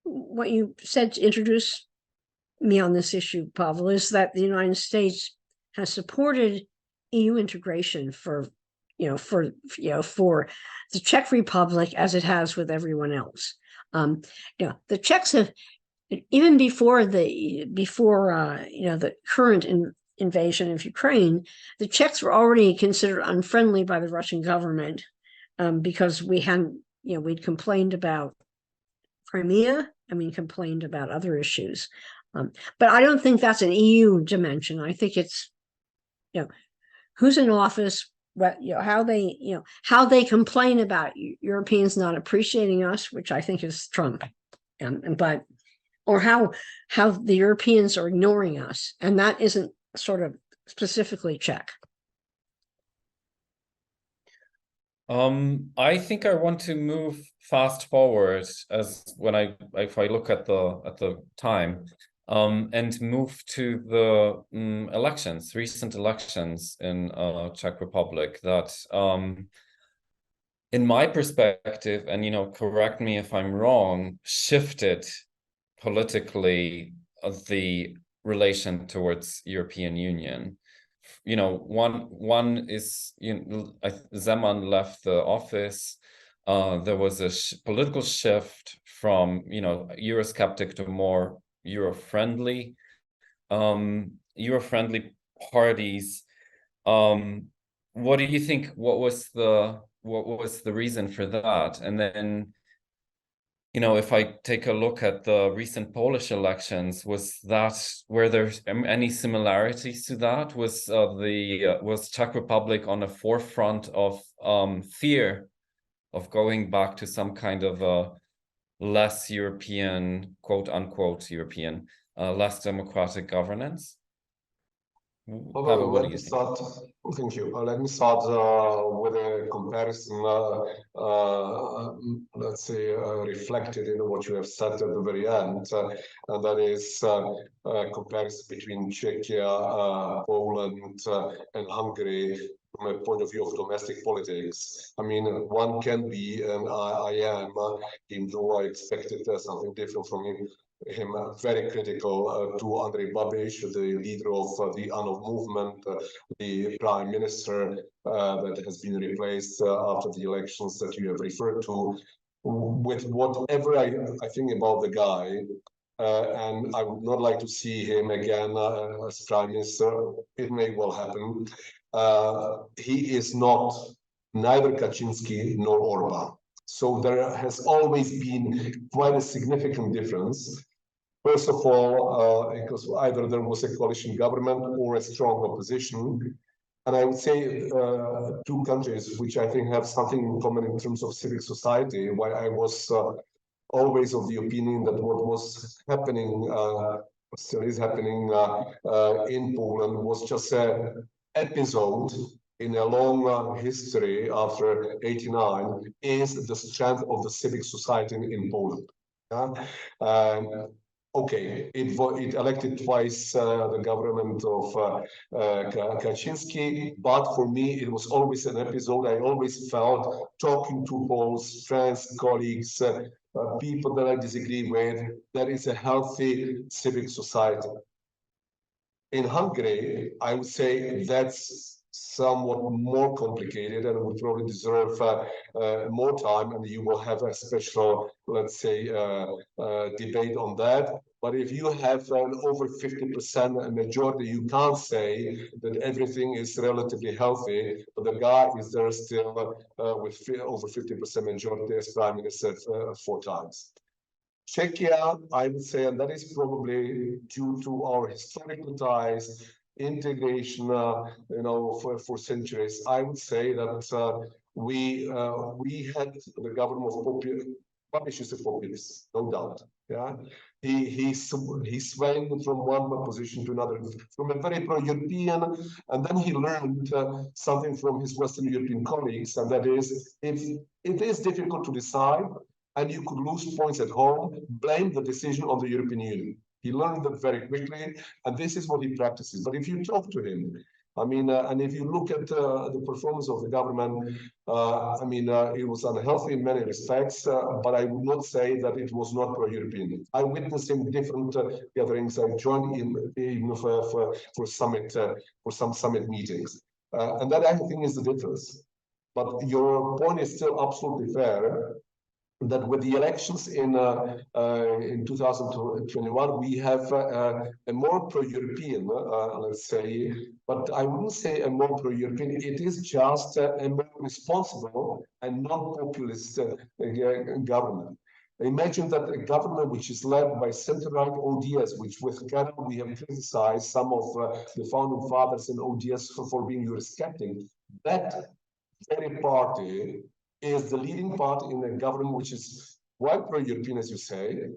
what you said to introduce me on this issue, Pavel, is that the United States has supported EU integration for the Czech Republic, as it has with everyone else. The Czechs have, even before the current invasion of Ukraine, the Czechs were already considered unfriendly by the Russian government, because we'd complained about Crimea, complained about other issues. But I don't think that's an EU dimension. I think it's, who's in office, how they complain about Europeans not appreciating us, which I think is Trump, or how the Europeans are ignoring us, and that isn't sort of specifically Czech? I think I want to move fast forward if I look at the time, and move to the recent elections in Czech Republic that in my perspective, and correct me if I'm wrong, shifted politically the relation towards European Union. One is, Zeman left the office. There was a political shift from, Eurosceptic to more Euro-friendly parties. What do you think? What was the reason for that? And then, if I take a look at the recent Polish elections, were there any similarities to that? Was Czech Republic on the forefront of fear of going back to some kind of a less European, quote unquote European, less democratic governance? Pavel, what do you think? Thank you. Let me start with a comparison, let's say, reflected in what you have said at the very end, and that is a comparison between Czechia, Poland, and Hungary from a point of view of domestic politics. I mean, one can be, and I am, even though I expected something different from him, very critical to Andrej Babiš, the leader of the ANO movement, the prime minister that has been replaced after the elections that you have referred to. With whatever I think about the guy, and I would not like to see him again as prime minister. It may well happen. He is not neither Kaczynski nor Orban. So there has always been quite a significant difference. First of all, because either there was a coalition government or a strong opposition. And I would say two countries which I think have something in common in terms of civic society, why I was always of the opinion that what was happening, still is happening in Poland was just an episode in a long history after '89, is the strength of the civic society in Poland. Okay, it elected twice the government of Kaczynski, but for me it was always an episode. I always felt, talking to Poles, friends, colleagues, people that I disagree with, that is a healthy civic society. In Hungary, I would say that's somewhat more complicated and would probably deserve more time, and you will have a special, let's say, debate on that. But if you have an over 50% majority, you can't say that everything is relatively healthy, but the guy is there still with over 50% majority as prime minister 4 times. Czechia, I would say, and that is probably due to our historical ties, integration, for centuries. I would say that we had the government of Babiš is a populist, no doubt. Yeah, he swung from one position to another, from a very pro-European, and then he learned something from his Western European colleagues, and that is, if it is difficult to decide, and you could lose points at home, blame the decision on the European Union. He learned that very quickly, and this is what he practices. But if you talk to him, I mean, and if you look at the performance of the government, I mean, it was unhealthy in many respects, but I would not say that it was not pro-European. I witnessed in different gatherings. I joined in for summit, for some summit meetings. And that, I think, is the difference. But your point is still absolutely fair, that with the elections in 2021, we have a more pro-European, let's say, but I wouldn't say a more pro-European. It is just a more responsible and non-populist government. Imagine that a government which is led by center-right ODS, which with Karel we have criticized some of the founding fathers in ODS for being Eurosceptic. That very party is the leading party in a government which is quite pro-European, as you say,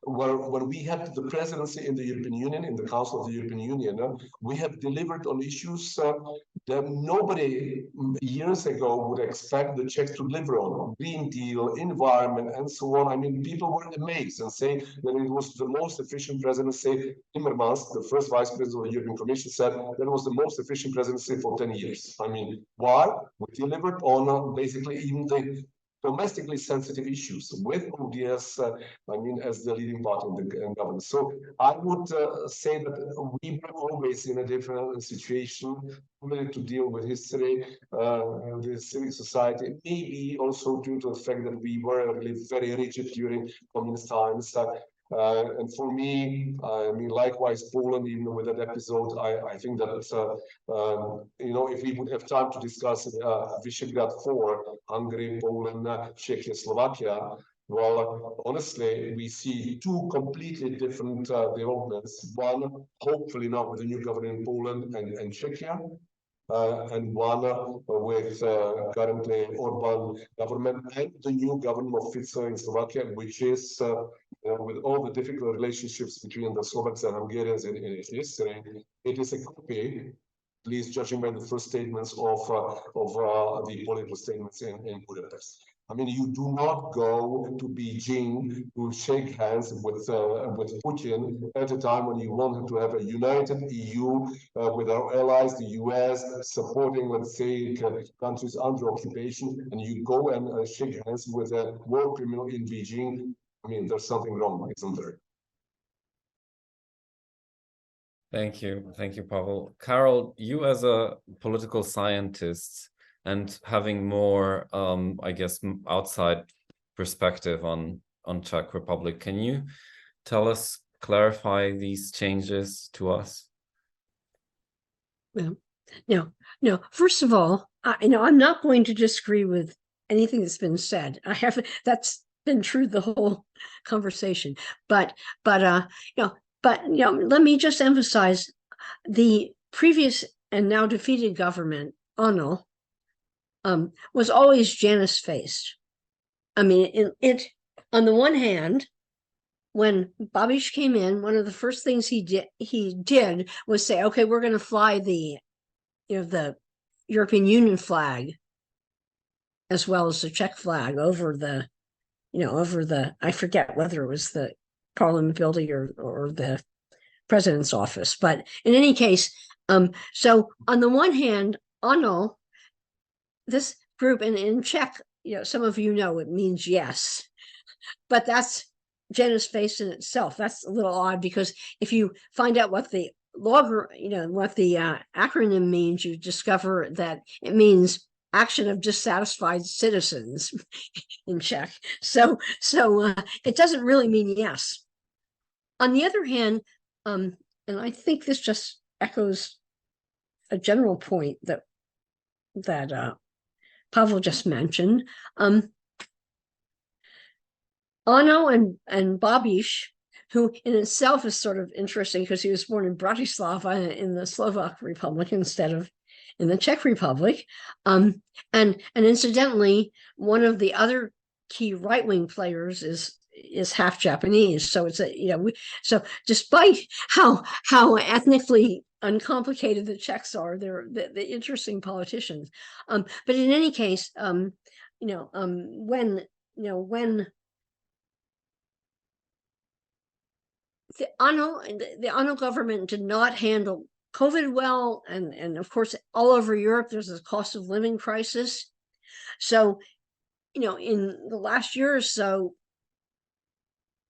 when we had the presidency in the European Union, in the Council of the European Union, we have delivered on issues that nobody years ago would expect the Czechs to deliver on. Green Deal, environment, and so on. I mean, people were amazed and say that it was the most efficient presidency. Timmermans, the first vice president of the European Commission, said that it was the most efficient presidency for 10 years. I mean, why? We delivered on basically even the domestically sensitive issues with ODS, I mean, as the leading party in the government. So I would say that we were always in a different situation, really to deal with history, the civic society, maybe also due to the fact that we were really very rigid during communist times. And for me, I mean, likewise, Poland, even with that episode, I think that, you know, if we would have time to discuss Visegrad 4, Hungary, Poland, Czechia, Slovakia, well, honestly, we see two completely different developments. One, hopefully not with the new government in Poland and Czechia, and one with currently Orban government and the new government of Fico in Slovakia, which is with all the difficult relationships between the Slovaks and Hungarians in its history, it is a copy, at least judging by the first statements of the political statements in Budapest. I mean, you do not go to Beijing to shake hands with Putin at a time when you want to have a united EU with our allies, the US, supporting, let's say, countries under occupation, and you go and shake hands with a war criminal in Beijing. I mean, there's something wrong, isn't there? Thank you, Pavel. Karol, you as a political scientist and having more, I guess, outside perspective on Czech Republic, can you tell us, clarify these changes to us? Well, no. First of all, I'm not going to disagree with anything that's been said. That's been true the whole conversation. But let me just emphasize the previous and now defeated government, ALDE, was always Janus-faced. I mean, it on the one hand, when Babiš came in, one of the first things he did was say, okay, we're going to fly the European Union flag as well as the Czech flag over the I forget whether it was the Parliament building or the president's office, but in any case, so on the one hand, ALDE, this group, and in Czech, some of you know it means yes, but that's Janus-faced in itself. That's a little odd, because if you find out what the acronym means, you discover that it means action of dissatisfied citizens in Czech. So it doesn't really mean yes. On the other hand, and I think this just echoes a general point that Pavel just mentioned. ALDE and Babiš, who in itself is sort of interesting because he was born in Bratislava in the Slovak Republic instead of in the Czech Republic. And incidentally, one of the other key right-wing players is half Japanese. So it's so despite how ethnically uncomplicated the Czechs are, they're the interesting politicians. But in any case, when the ALDE government did not handle COVID well, and of course, all over Europe, there's a cost of living crisis. So, in the last year or so,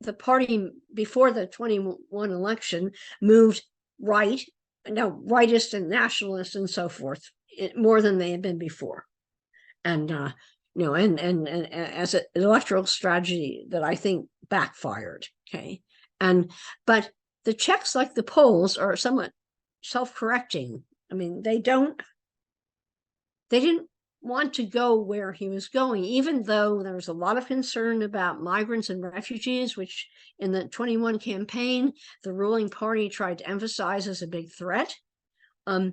the party before the 21 election moved right, rightist and nationalist and so forth, more than they had been before. And, and as an electoral strategy that I think backfired, okay? But the Czechs, like the Poles, are somewhat self-correcting. I mean, they didn't want to go where he was going, even though there was a lot of concern about migrants and refugees, which in the 21 campaign, the ruling party tried to emphasize as a big threat. I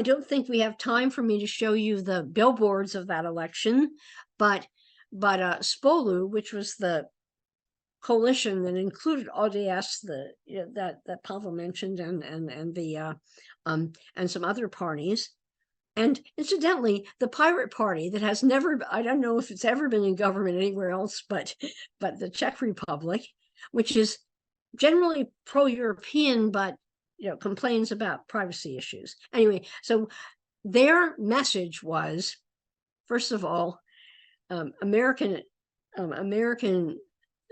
don't think we have time for me to show you the billboards of that election, but Spolu, which was the coalition that included ODS, that Pavel mentioned, and some other parties. And incidentally, the Pirate Party that has never, I don't know if it's ever been in government anywhere else, but the Czech Republic, which is generally pro-European, but complains about privacy issues. Anyway, so their message was, first of all, American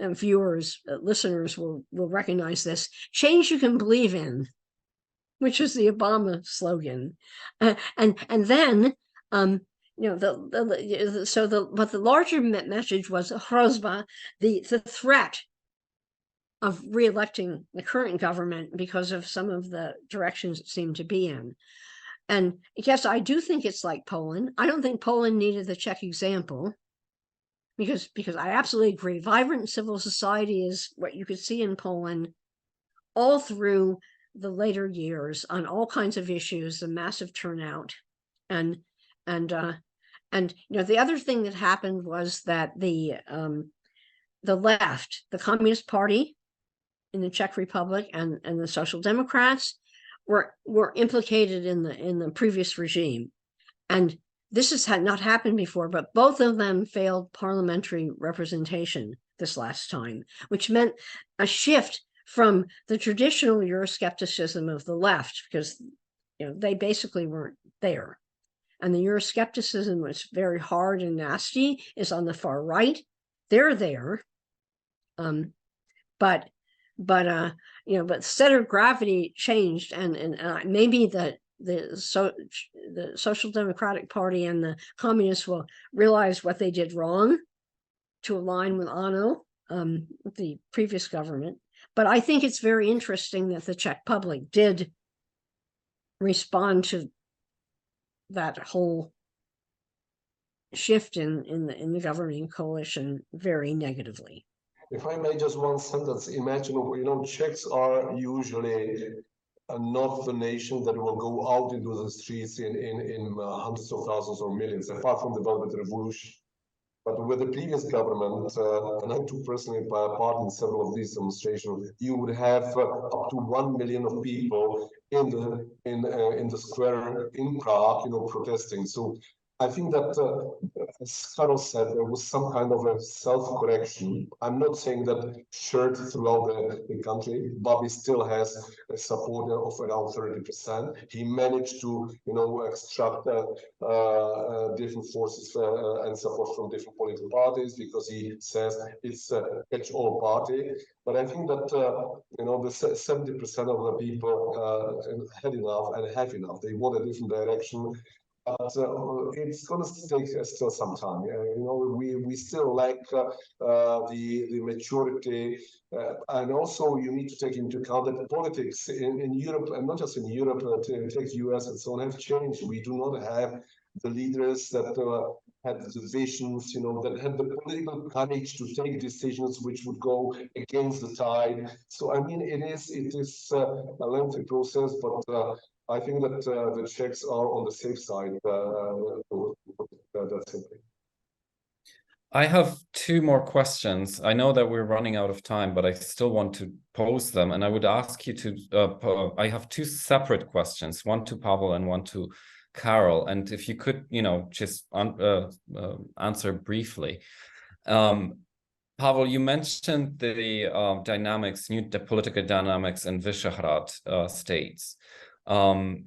viewers, listeners will recognize this: change you can believe in, which was the Obama slogan, and then but the larger message was hrozba, the threat of re-electing the current government because of some of the directions it seemed to be in. And yes, I do think it's like Poland. I don't think Poland needed the Czech example, because I absolutely agree. Vibrant civil society is what you could see in Poland all through the later years on all kinds of issues, the massive turnout. And the other thing that happened was that the left, the Communist Party in the Czech Republic, and the Social Democrats were implicated in the previous regime. And this had not happened before, but both of them failed parliamentary representation this last time, which meant a shift from the traditional Euroscepticism of the left, because they basically weren't there. And the Euroscepticism was very hard and nasty, is on the far right. They're there. But center of gravity changed, and maybe the Social Democratic Party and the Communists will realize what they did wrong to align with ANO, the previous government. But I think it's very interesting that the Czech public did respond to that whole shift in the governing coalition very negatively. If I may, just one sentence. Imagine, Czechs are usually not the nation that will go out into the streets in hundreds of thousands or millions, apart from the Velvet Revolution. But with the previous government, and I took personally part in several of these demonstrations, you would have up to 1 million of people in the square in Prague, protesting. So I think that, as Karol said, there was some kind of a self-correction. I'm not saying that shared throughout the country. Bobby still has a support of around 30%. He managed to, extract different forces and support from different political parties, because he says it's a catch-all party. But I think that, the 70% of the people had enough and have enough. They want a different direction. But it's going to take still some time. We still lack the maturity, and also you need to take into account that politics in Europe, and not just in Europe, take US and so on, have changed. We do not have the leaders that had the visions, that had the political courage to take decisions which would go against the tide. So I mean, it is a lengthy process, but I think that the Czechs are on the safe side. That's simply. I have two more questions. I know that we're running out of time, but I still want to pose them. And I would ask you to, I have two separate questions, one to Pavel and one to Karol. And if you could, just answer briefly. Pavel, you mentioned the dynamics, the political dynamics in Visegrad states. And,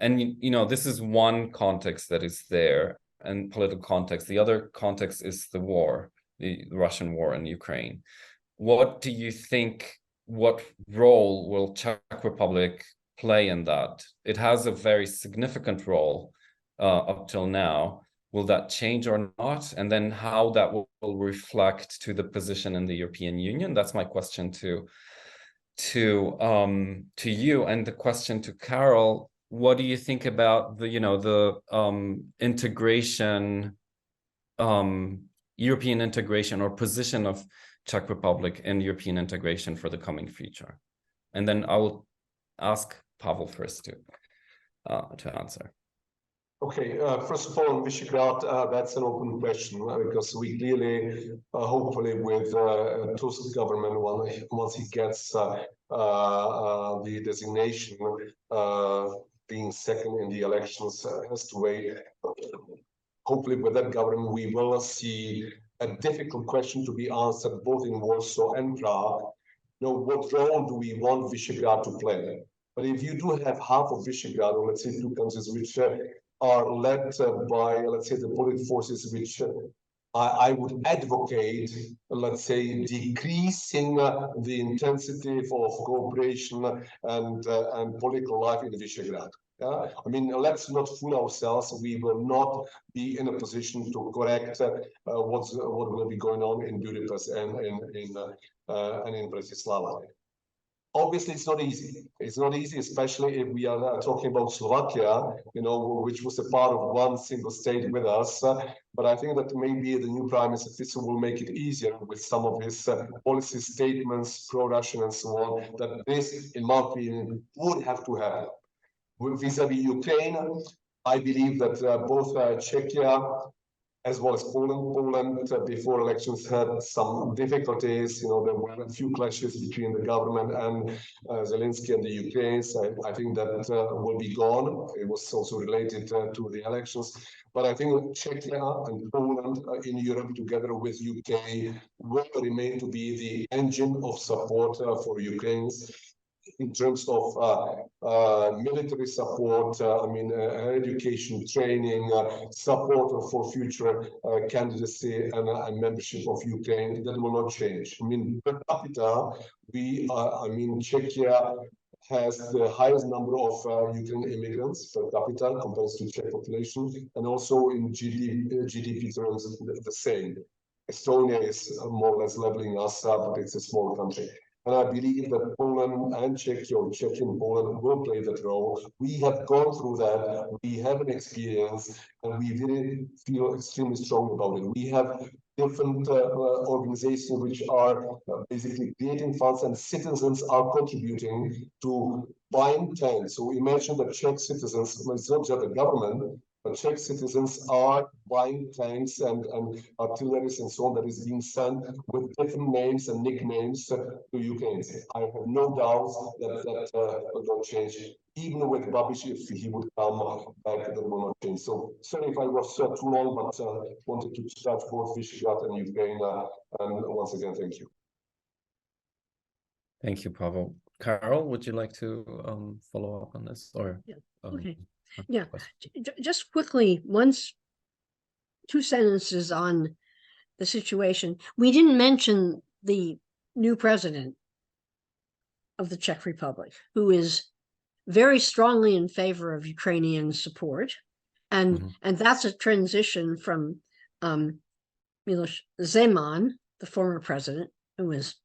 this is one context that is there, and political context. The other context is the war, the Russian war in Ukraine. What do you think, what role will Czech Republic play in that? It has a very significant role up till now. Will that change or not? And then how that will reflect to the position in the European Union? That's my question to you. And the question to Karol: what do you think about the integration, European integration, or position of Czech Republic in European integration for the coming future? And then I will ask Pavel first to answer. Okay, first of all, Visegrad, that's an open question because we clearly, hopefully, with Tusk government, once he gets the designation, being second in the elections, has to wait. Hopefully, with that government, we will see a difficult question to be answered both in Warsaw and Prague. What role do we want Visegrad to play? But if you do have half of Visegrad, or let's say two countries which are led by, let's say, the political forces which I would advocate, let's say, decreasing the intensity of cooperation and political life in Visegrad. Yeah? I mean, let's not fool ourselves. We will not be in a position to correct what will be going on in Budapest and in Bratislava. Obviously, it's not easy. It's not easy, especially if we are talking about Slovakia, which was a part of one single state with us. But I think that maybe the new Prime Minister Fico will make it easier with some of his policy statements, pro-Russian and so on, that this, in my opinion, would have to happen. Vis-a-vis Ukraine, I believe that both Czechia as well as Poland before elections had some difficulties. There were a few clashes between the government and Zelensky and the Ukrainians. I think that will be gone. It was also related to the elections. But I think Czechia and Poland in Europe, together with UK, will remain to be the engine of support for Ukrainians in terms of military support, education, training, support for future candidacy and membership of Ukraine. That will not change. Per capita, Czechia has the highest number of Ukrainian immigrants per capita compared to Czech population, and also in GDP terms the same. Estonia is more or less leveling us up, but it's a small country. And I believe that Poland and Czechia, or Czechia and Poland, will play that role. We have gone through that. We have an experience, and we really feel extremely strong about it. We have different organizations which are basically creating funds, and citizens are contributing to buying tanks. So imagine that Czech citizens, it's not just the government, but Czech citizens are buying tanks and artillery and so on that is being sent with different names and nicknames to Ukraine. I have no doubts that will not change. Even with Babiš, if he would come back, that will not change. So sorry if I was too long, but wanted to touch both Visegrad and Ukraine. And once again, thank you. Thank you, Pavel. Carol, would you like to follow up on this? Or yeah. Okay. Yeah, just quickly, two sentences on the situation. We didn't mention the new president of the Czech Republic, who is very strongly in favor of Ukrainian support. And that's a transition from Miloš Zeman, the former president, who was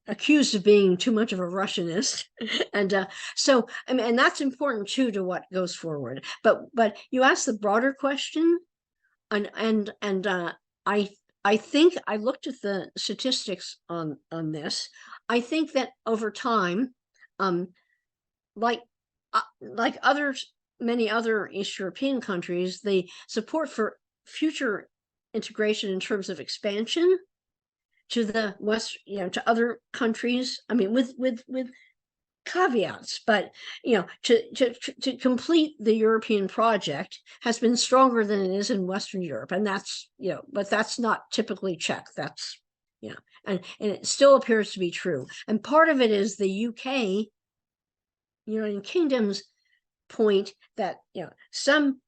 accused of being too much of a Russianist. And so, and that's important too to what goes forward. But you asked the broader question, and I think I looked at the statistics on this. I think that over time, like many other East European countries, the support for future integration in terms of expansion to the West, to other countries, with caveats, but to complete the European project has been stronger than it is in Western Europe, and that's but that's not typically Czech. That's and it still appears to be true. And part of it is the UK, United Kingdom's point that some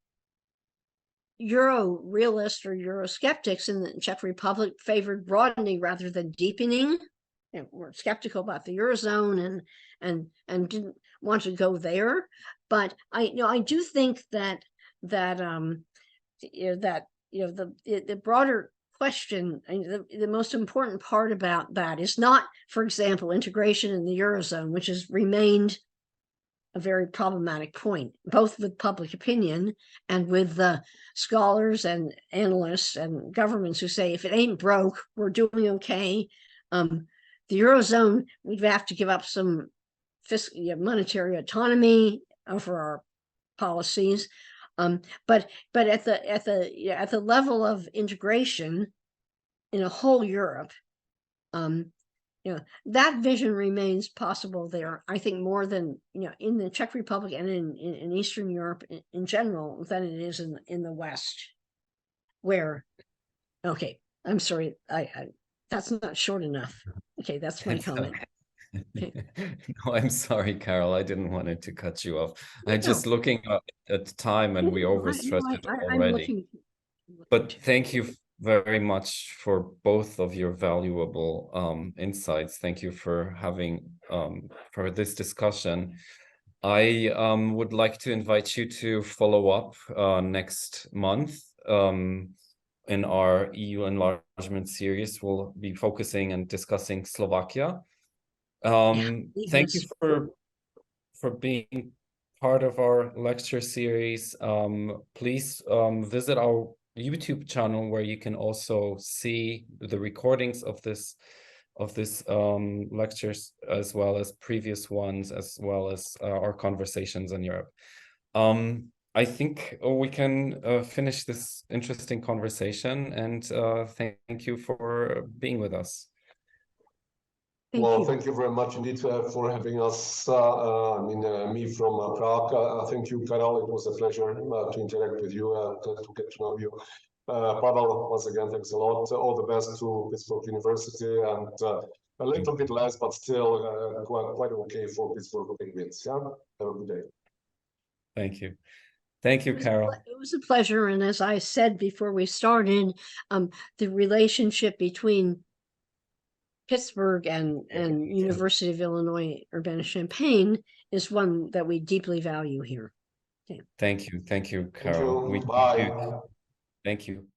Euro realists or Eurosceptics in the Czech Republic favored broadening rather than deepening. Were skeptical about the Eurozone and didn't want to go there. But I do think that the broader question, the most important part about that is not, for example, integration in the Eurozone, which has remained a very problematic point, both with public opinion and with the scholars and analysts and governments who say, if it ain't broke, we're doing okay. The Eurozone, we'd have to give up some monetary autonomy over our policies. But at the level of integration in a whole Europe, that vision remains possible there, I think, more than, in the Czech Republic and in Eastern Europe in general than it is in the West, where, okay, I'm sorry, I that's not short enough. Okay, that's my comment. Okay. No, I'm sorry, Carol. I didn't want it to cut you off. No, I'm just looking at time and we overstretched it already. But thank you very much for both of your valuable insights. Thank you for having for this discussion. I would like to invite you to follow up next month in our EU enlargement series. We'll be focusing and discussing Slovakia. Thank you for being part of our lecture series. Please visit our YouTube channel, where you can also see the recordings of this lectures, as well as previous ones, as well as our conversations in Europe. I think we can finish this interesting conversation, and thank you for being with us. Thank you very much indeed for having us. Me from Prague. Thank you, Karel. It was a pleasure to interact with you and to get to know you. Pavel, once again, thanks a lot. All the best to Pittsburgh University, and a little bit less, but still quite okay for Pittsburgh Penguins. Yeah, have a good day. Thank you. Thank you, Carol. It was a pleasure. And as I said before we started, the relationship between Pittsburgh and University of Illinois Urbana-Champaign is one that we deeply value here. Okay. Thank you, Carol. Thank you. Bye. Thank you.